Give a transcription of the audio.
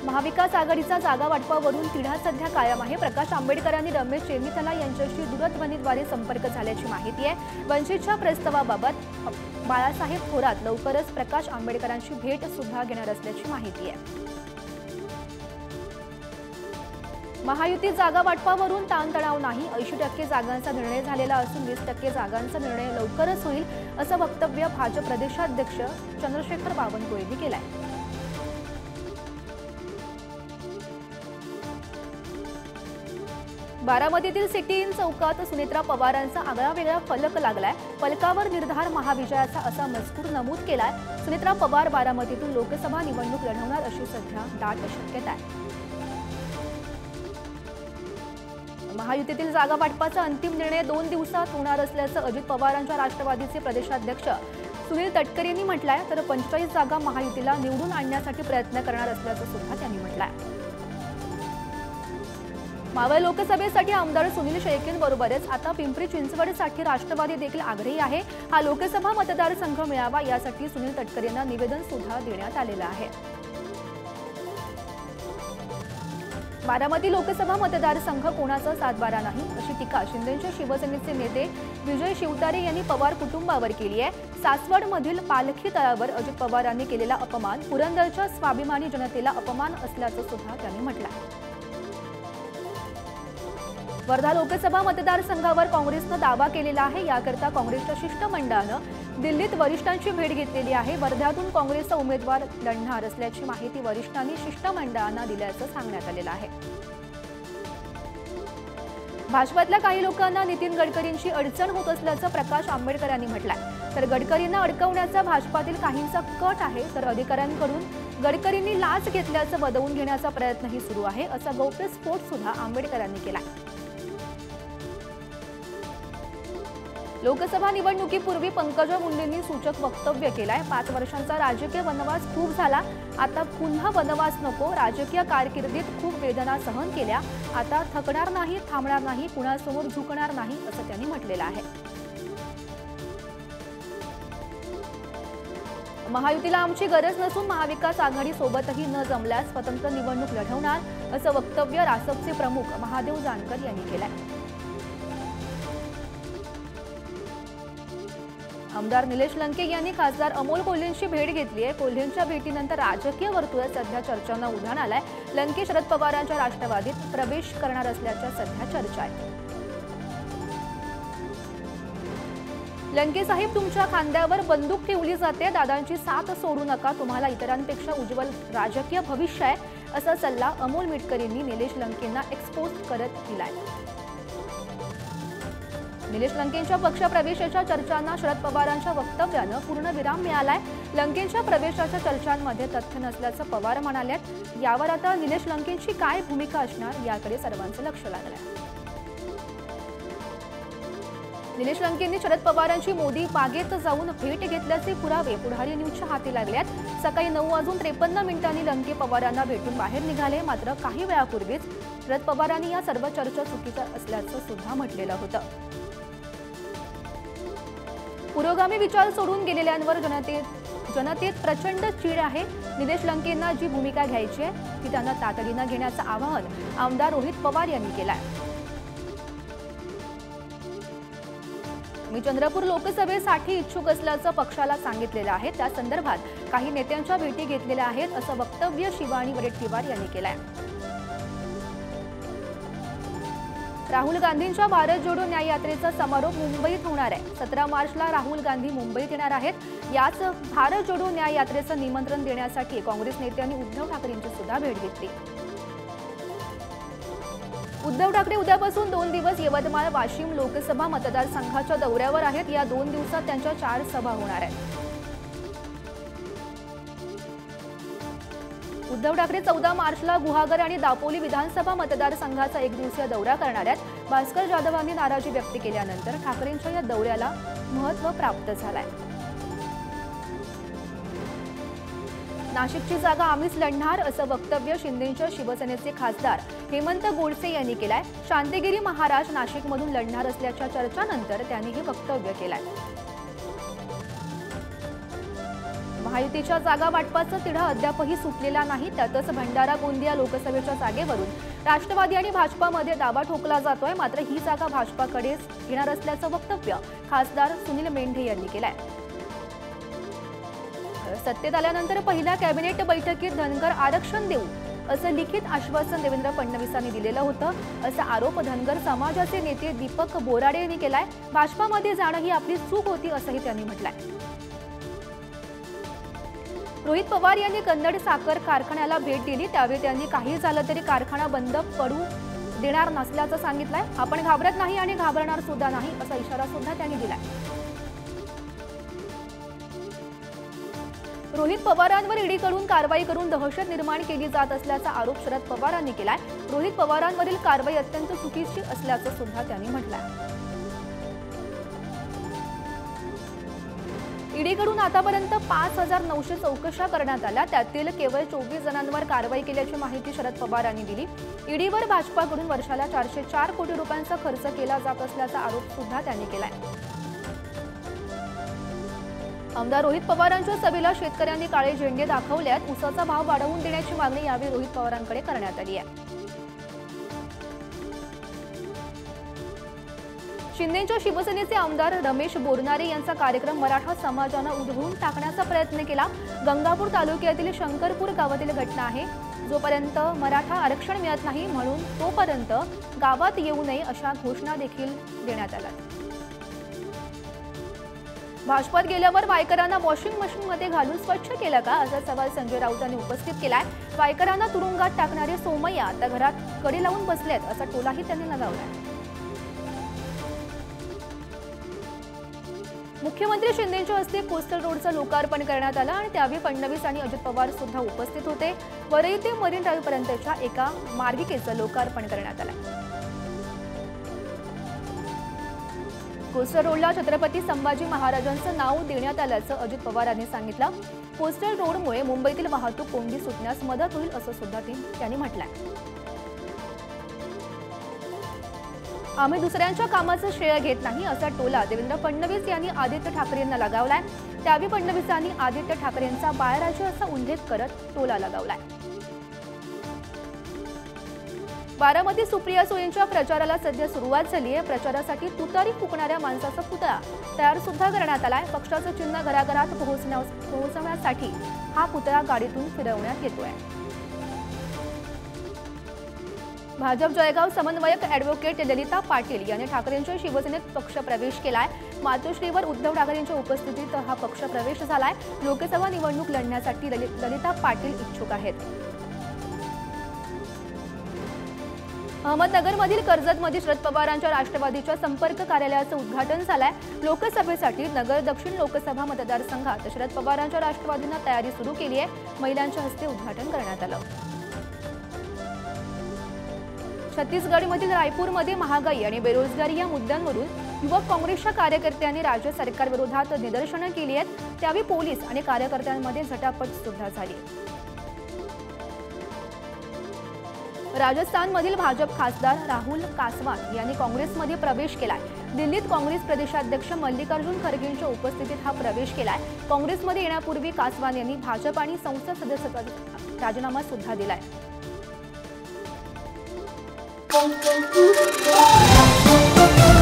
महाविकास आघाडीचा जागा वाटपावरून तिढा सध्या कायम आहे। प्रकाश आंबेडकरांनी रमेश चेन्नीथला यांच्याशी दूरध्वनीद्वारे संपर्क झाल्याची माहिती आहे। वंचितच्या प्रस्तावाबाबत बाळासाहेब थोरात लवकरच प्रकाश आंबेडकरांची भेट सुद्धा घेणार असल्याची माहिती आहे। महायुती जागा वाटपावरून ताणतणाव नाही, 80% जागांचा निर्णय झालेला असून 20% जागांचा निर्णय लवकरच होईल असं वक्तव्य भाजप प्रदेशाध्यक्ष चंद्रशेखर बावनकुळे यांनी केलं आहे। बारामतीतील सिटी इन चौकात सुनेत्रा पवारांचा आगळावेगळा फलक लागलाय। फलकावर निर्धार महाविजयाचा असा मजकूर नमूद केलाय। सुनेत्रा पवार बारामतीतून लोकसभा निवडणूक लढवणार अशी सध्या दाट शक्यता आहे। महायुतीतील जागा वाटपाचा अंतिम निर्णय 2 दिवसात होणार असल्याचं अजित पवारांच्या राष्ट्रवादीचे प्रदेशाध्यक्ष सुनील तटकरे यांनी म्हटलंय। तर 45 जागा महायुतीला निवडून आणण्यासाठी प्रयत्न करणार असल्याचं सुद्धा त्यांनी म्हटलंय। मावळ लोकसभेसाठी आमदार सुनील शेळकेंबरोबरच आता पिंपरी चिंचवडसाठी राष्ट्रवादी देखील आग्रही आहे। हा लोकसभा मतदारसंघ मिळावा यासाठी सुनील तटकरे यांना निवेदन सुद्धा देण्यात आलेलं आहे। बारामती लोकसभा मतदारसंघ कोणाचा 7-12 नाही अशी टीका शिंदेच्या शिवसेनेचे नेते विजय शिवतारे यांनी पवार कुटुंबावर केली आहे। सासवडमधील पालखी तळावर अजित पवारांनी केलेला अपमान पुरंदरच्या स्वाभिमानी जनतेला अपमान असल्याचं सुद्धा त्यांनी म्हटलं। वर्धा लोकसभा मतदारसंघावर काँग्रेसनं दावा केलेला आहे। याकरता काँग्रेसच्या शिष्टमंडळानं दिल्लीत वरिष्ठांची भेट घेतलेली आहे। वर्ध्यातून काँग्रेसचा उमेदवार लढणार असल्याची माहिती वरिष्ठांनी शिष्टमंडळांना दिल्याचं सांगण्यात आलेलं आहे। भाजपातल्या काही लोकांना नितीन गडकरींची अडचण होत असल्याचं प्रकाश आंबेडकर यांनी म्हटलंय। तर गडकरींना अडकवण्याचा भाजपातील काहींचा कट आहे, तर अधिकाऱ्यांकडून गडकरींनी लाच घेतल्याचं वदवून घेण्याचा प्रयत्नही सुरू आहे असा गौप्यस्फोट सुद्धा आंबेडकरांनी केलाय। लोकसभा निवडणुकीपूर्वी पंकजा मुंडेंनी सूचक वक्तव्य केलंय। 5 वर्षांचा राजकीय वनवास खूप झाला, आता पुन्हा वनवास नको। राजकीय कारकिर्दीत खूप वेदना सहन केल्या, आता थकणार नाही, थांबणार नाही, कुणासमोर झुकणार नाही असं त्यांनी म्हटलेलं आहे। महायुतीला आमची गरज नसून महाविकास आघाडी सोबतही न जमल्यास स्वतंत्र निवडणूक लढवणार असं वक्तव्य रासपचे प्रमुख महादेव जानकर यांनी केलंय। आमदार निलेश लंके यांनी खासदार अमोल कोल्हेंची भेट घेतली आहे। कोल्हेंच्या भेटीनंतर राजकीय वर्तुळात सध्या चर्चांना उधाण आलंय। लंके शरद पवारांच्या राष्ट्रवादीत प्रवेश करणार असल्याच्या सध्या चर्चा आहे। लंके साहेब, तुमच्या खांद्यावर बंदूक ठेवली जाते, दादांची साथ सोडू नका, तुम्हाला इतरांपेक्षा उज्ज्वल राजकीय भविष्य आहे असा सल्ला अमोल मिटकरींनी निलेश लंकेंना एक्सपोज करत दिलाय। निलेश लंकेंच्या पक्षप्रवेशाच्या चर्चांना शरद पवारांच्या वक्तव्यानं पूर्णविराम मिळालाय। लंकेंच्या प्रवेशाच्या चर्चांमध्ये तथ्य नसल्याचं पवार म्हणाले। यावर आता निलेश लंकेंची काय भूमिका असणार याकडे सर्वांचं लक्ष लागलंय। निलेश लंकेंनी शरद पवारांची मोदी बागेत जाऊन भेट घेतल्याचे पुरावे पुढारी न्यूजच्या हाती लागलेत। सकाळी 9:53 लंके पवारांना भेटून बाहेर निघाले, मात्र काही वेळापूर्वीच शरद पवारांनी या सर्व चर्चा चुकीच्या असल्याचं सुद्धा म्हटलेलं होतं। पुरोगामी विचार सोडून गेलेल्यांवर जनतेत प्रचंड चीड आहे। निलेश लंकेंना जी भूमिका घ्यायची आहे ती त्यांना तातडीनं घेण्याचं आवाहन आमदार रोहित पवार यांनी केलंय। मी चंद्रपूर लोकसभेसाठी इच्छुक असल्याचं पक्षाला सांगितलेलं आहे। त्या संदर्भात काही नेत्यांच्या भेटी घेतलेल्या आहेत असं वक्तव्य शिवानी वडेट्टीवार यांनी केलंय। राहुल गांधींच्या भारत जोडो न्याय यात्रेचा समारोप मुंबईत होणार आहे। 17 मार्चला राहुल गांधी मुंबईत येणार आहेत। याच भारत जोडो न्याय यात्रेचं निमंत्रण देण्यासाठी काँग्रेस नेत्यांनी उद्धव ठाकरेंची सुद्धा भेट घेतली। उद्धव ठाकरे उद्यापासून 2 दिवस यवतमाळ वाशिम लोकसभा मतदारसंघाच्या दौऱ्यावर आहेत। या 2 दिवसात त्यांच्या 4 सभा होणार आहेत। उद्धव ठाकरे 14 मार्चला गुहागर आणि दापोली विधानसभा मतदारसंघाचा 1 दिवसीय दौरा करणार आहेत। भास्कर जाधवांनी नाराजी व्यक्त केल्यानंतर ठाकरेंच्या या दौऱ्याला महत्त्व प्राप्त झालंय। नाशिकची जागा आम्हीच लढणार असं वक्तव्य शिंदेच्या शिवसेनेचे खासदार हेमंत गोडसे यांनी केलंय। शांतिगिरी महाराज नाशिकमधून लढणार असल्याच्या चर्चांनंतर त्यांनी हे वक्तव्य केलंय। महायुतीच्या जागा वाटपाचा तिढा अद्यापही सुटलेला नाही। त्यातच भंडारा गोंदिया लोकसभेच्या जागेवरून राष्ट्रवादी आणि भाजपामध्ये दावा ठोकला जातोय। मात्र ही जागा भाजपाकडेच येणार असल्याचं वक्तव्य खासदार सुनील मेंढे यांनी केलंय। सत्तेत आल्यानंतर पहिल्या कॅबिनेट बैठकीत धनगर आरक्षण देऊ असं लिखित आश्वासन देवेंद्र फडणवीसांनी दिलेलं होतं, असा आरोप धनगर समाजाचे नेते दीपक बोराडे यांनी केलाय। भाजपामध्ये जाणं ही आपली चूक होती असंही त्यांनी म्हटलंय। रोहित पवार यांनी कन्नड साखर कारखान्याला भेट दिली, त्यावेळी त्यांनी काही झालं तरी कारखाना बंद पडू देणार नसल्याचं सांगितलंय। आपण घाबरत नाही आणि घाबरणार सुद्धा नाही असा इशारा सुद्धा त्यांनी दिलाय। रोहित पवारांवर ईडीकडून कारवाई करून दहशत निर्माण केली जात असल्याचा आरोप शरद पवारांनी केलाय। रोहित पवारांवरील कारवाई अत्यंत चुकीची असल्याचं सुद्धा त्यांनी म्हटलंय। ईडीकडून आतापर्यंत 5,900 चौकशा करण्यात आल्या, त्यातील केवळ 24 जणांवर कारवाई केल्याची माहिती शरद पवारांनी दिली। ईडीवर भाजपाकडून वर्षाला 404 कोटी रुपयांचा खर्च केला जात असल्याचा आरोप सुद्धा त्यांनी केलाय। आमदार रोहित पवारांच्या सभेला शेतकऱ्यांनी काळे झेंडे दाखवल्यात। ऊसाचा भाव वाढवून देण्याची मागणी यावेळी रोहित पवारांकडे करण्यात आली आहे। शिंदेच्या शिवसेनेचे आमदार रमेश बोरनारे यांचा कार्यक्रम मराठा समाजानं उधळून टाकण्याचा प्रयत्न केला। गंगापूर तालुक्यातील शंकरपूर गावातील घटना आहे। जोपर्यंत मराठा आरक्षण मिळत नाही म्हणून तोपर्यंत गावात येऊ नये अशा घोषणा देखील देण्यात आल्या। भाजपात गेल्यावर वायकरांना वॉशिंग मशीनमध्ये घालून स्वच्छ केलं का असा सवाल संजय राऊत यांनी उपस्थित केलाय। वायकरांना तुरुंगात टाकणारे सोमय्या आता घरात कडी लावून बसलेत असा टोलाही त्यांनी लगावलाय। मुख्यमंत्री शिंदेच्या हस्ते कोस्टल रोडचं लोकार्पण करण्यात आलं आणि त्यावेळी फडणवीस आणि अजित पवार सुद्धा उपस्थित होते। वरई ते मरीन ड्राईव्ह पर्यंतच्या एका मार्गिकेचं लोकार्पण करण्यात आलं। कोस्टल रोडला छत्रपती संभाजी महाराजांचं नाव देण्यात आल्याचं अजित पवार यांनी सांगितलं। कोस्टल रोडमुळे मुंबईतील वाहतूक कोंडी सुटण्यास मदत होईल असं सुद्धा त्यांनी म्हटलंय। आम्ही दुसऱ्यांच्या कामाचं श्रेय घेत नाही असा टोला देवेंद्र फडणवीस यांनी आदित्य ठाकरे यांना लगावलाय। त्यावेळी फडणवीसांनी आदित्य ठाकरेंचा बाळराजे असा उल्लेख करत टोला लगावलाय। बारामती सुप्रिया सुळेंच्या प्रचाराला सध्या सुरुवात झाली आहे। प्रचारासाठी तुतारी फुकणाऱ्या माणसाचा पुतळा तयार सुद्धा करण्यात आलाय। पक्षाचं चिन्ह घराघरात पोहोचवण्यासाठी हा पुतळा गाडीतून फिरवण्यात येतोय। भाजप जळगाव समन्वयक ॲडव्होकेट ललिता पाटील यांनी ठाकरेंच्या शिवसेनेत पक्ष प्रवेश केलाय। मातोश्रीवर उद्धव ठाकरेंच्या उपस्थितीत हा पक्ष प्रवेश झालाय। लोकसभा निवडणूक लढण्यासाठी ललिता पाटील इच्छुक आहेत। अहमदनगरमधील कर्जतमध्ये शरद पवारांच्या राष्ट्रवादीच्या संपर्क कार्यालयाचं उद्घाटन झालंय। लोकसभेसाठी नगर दक्षिण लोकसभा मतदारसंघात शरद पवारांच्या राष्ट्रवादीनं तयारी सुरू केली आहे। महिलांच्या हस्ते उद्घाटन करण्यात आलं। छत्तीसगडमधील रायपूरमध्ये महागाई आणि बेरोजगारी या मुद्द्यांवरून युवक काँग्रेसच्या कार्यकर्त्यांनी राज्य सरकारविरोधात निदर्शनं केली आहेत। त्यावेळी पोलीस आणि कार्यकर्त्यांमध्ये झटापट सुद्धा झाली। राजस्थानमधील भाजप खासदार राहुल कासवान यांनी काँग्रेसमध्ये प्रवेश केलाय। दिल्लीत काँग्रेस प्रदेशाध्यक्ष मल्लिकार्जुन खरगेंच्या उपस्थितीत हा प्रवेश केलाय। काँग्रेसमध्ये येण्यापूर्वी कासवान यांनी भाजप आणि संसद सदस्यत्वाचा राजीनामा सुद्धा दिलाय। Thank you.